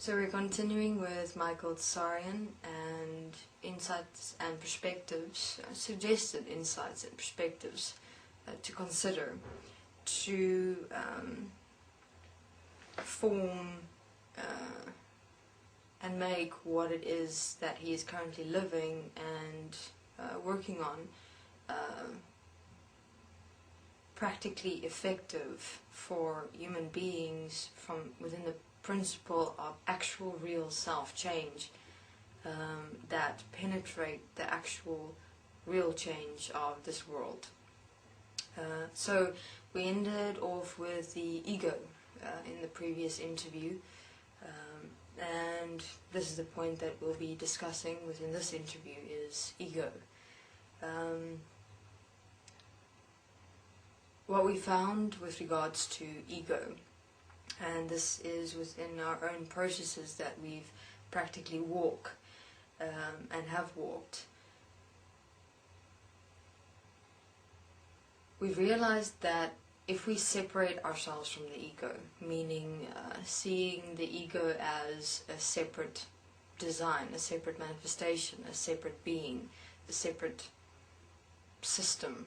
So we're continuing with Michael Tsarion and insights and perspectives, suggested insights and perspectives to consider to form and make what it is that he is currently living and working on practically effective for human beings from within the principle of actual real self-change that penetrate the actual real change of this world. So we ended off with the ego in the previous interview, and this is the point that we'll be discussing within this interview is ego. What we found with regards to ego, and this is within our own processes that we've practically walk and have walked, we've realized that if we separate ourselves from the ego, meaning seeing the ego as a separate design, a separate manifestation, a separate being, a separate system,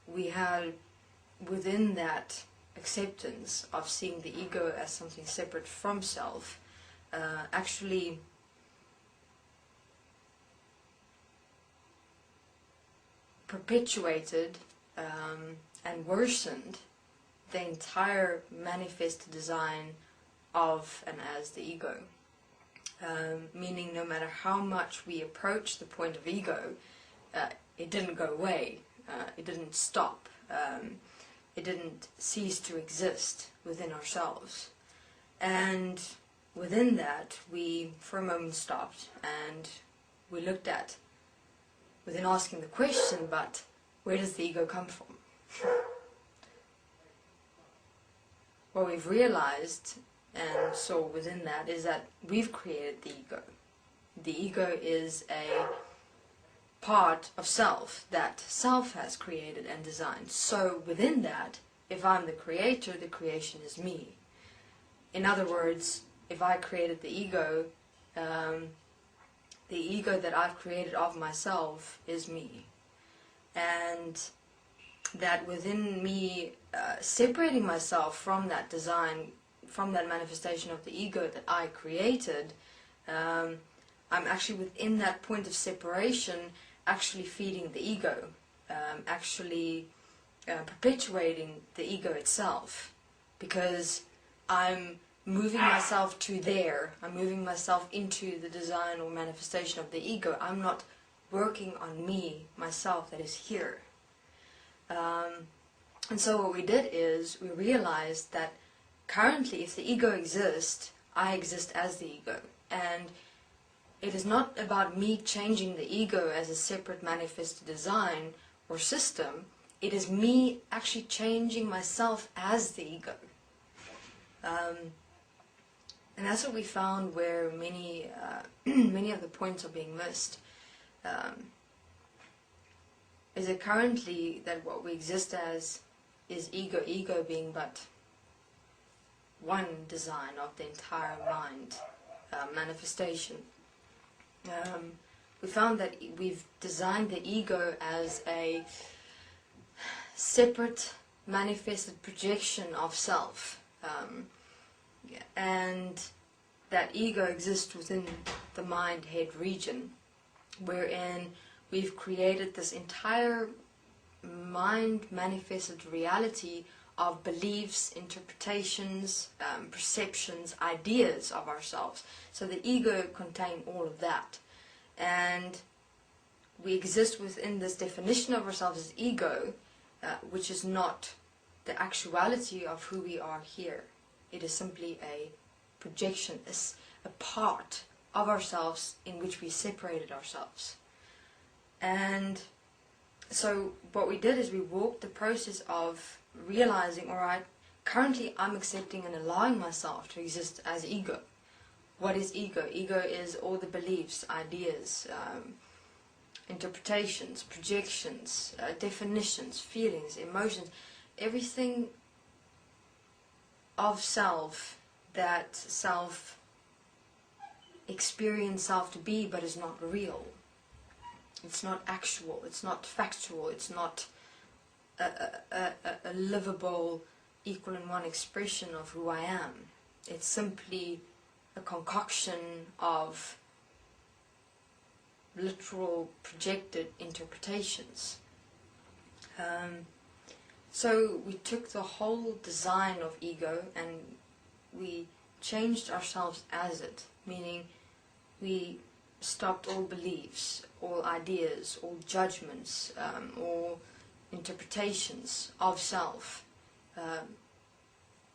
we had within that acceptance of seeing the ego as something separate from self, actually perpetuated and worsened the entire manifest design of and as the ego. Meaning no matter how much we approach the point of ego, it didn't go away, it didn't stop, it didn't cease to exist within ourselves. And within that we for a moment stopped and we looked at, within asking the question, but where does the ego come from? What we've realized and saw within that is that we've created the ego. The ego is a part of self that self has created and designed. So within that, if I'm the creator, the creation is me. In other words, if I created the ego that I've created of myself is me. And that within me separating myself from that design, from that manifestation of the ego that I created, I'm actually within that point of separation actually feeding the ego, actually perpetuating the ego itself, because I'm moving myself to there, I'm moving myself into the design or manifestation of the ego. I'm not working on me, myself, that is here. And so what we did is we realized that currently if the ego exists, I exist as the ego. And it is not about me changing the ego as a separate manifest design or system. It is me actually changing myself as the ego. And that's what we found where many many of the points are being missed. Is it currently that what we exist as is ego, ego being but one design of the entire mind manifestation. We found that we've designed the ego as a separate manifested projection of self, and that ego exists within the mind-head region, wherein we've created this entire mind-manifested reality of beliefs, interpretations, perceptions, ideas of ourselves. So the ego contains all of that. And we exist within this definition of ourselves as ego, which is not the actuality of who we are here. It is simply a projection, a part of ourselves in which we separated ourselves. And so what we did is we walked the process of realizing, alright, currently I'm accepting and allowing myself to exist as ego. What is ego? Ego is all the beliefs, ideas, interpretations, projections, definitions, feelings, emotions, everything of self that self experience self to be, but is not real. It's not actual, it's not factual, it's not a livable, equal in one expression of who I am. It's simply a concoction of literal projected interpretations. So we took the whole design of ego and we changed ourselves as it, meaning we stopped all beliefs, all ideas, all judgments, all interpretations of self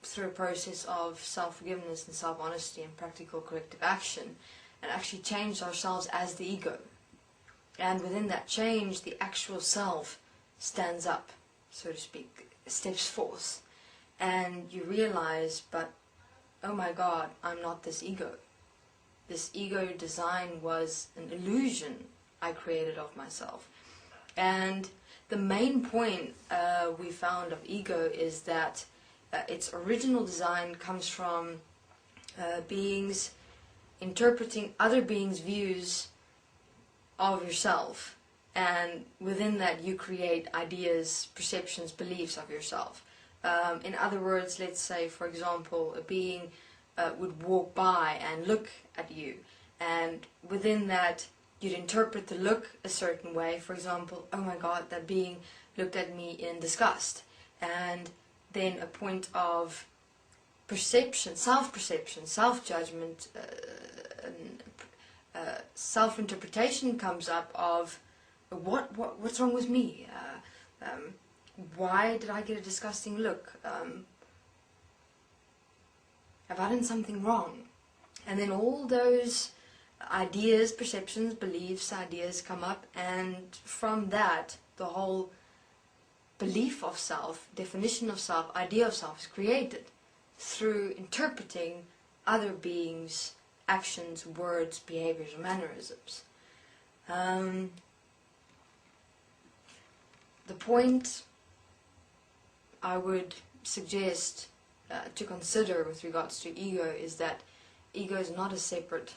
through a process of self-forgiveness and self-honesty and practical corrective action, and actually changed ourselves as the ego. And within that change, the actual self stands up, so to speak, steps forth, and you realize, but oh my God, I'm not this ego. This ego design was an illusion I created of myself. And the main point we found of ego is that its original design comes from beings interpreting other beings' views of yourself, and within that you create ideas, perceptions, beliefs of yourself. In other words, let's say, for example, a being would walk by and look at you, and within that you'd interpret the look a certain way. For example, oh my God, that being looked at me in disgust. And then a point of perception, self-perception, self-judgment, self-interpretation comes up of what's wrong with me? Why did I get a disgusting look? Have I done something wrong? And then all those ideas, perceptions, beliefs, ideas come up, and from that the whole belief of self, definition of self, idea of self is created through interpreting other beings' actions, words, behaviors, or mannerisms. The point I would suggest to consider with regards to ego is that ego is not a separate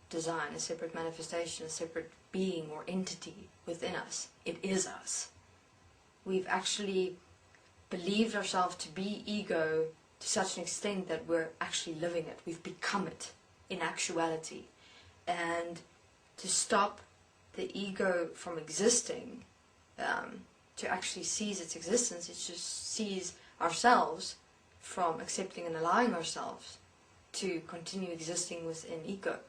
design, a separate manifestation, a separate being or entity within us. It is us. We've actually believed ourselves to be ego to such an extent that we're actually living it. We've become it in actuality. And to stop the ego from existing, to actually seize its existence, it just sees ourselves from accepting and allowing ourselves to continue existing within ego.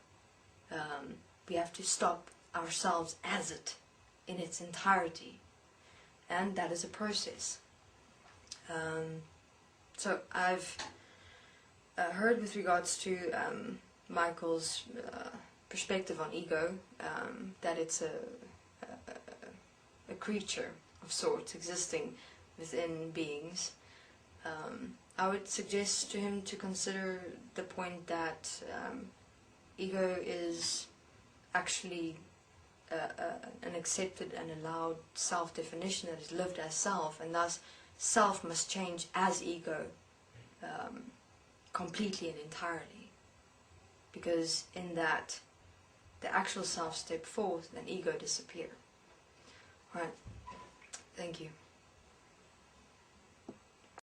We have to stop ourselves as it in its entirety, and that is a process. So I've heard with regards to Michael's perspective on ego, that it's a creature of sorts existing within beings. I would suggest to him to consider the point that ego is actually an accepted and allowed self-definition that is lived as self, and thus self must change as ego completely and entirely, because in that the actual self step forth and ego disappear. Alright, thank you.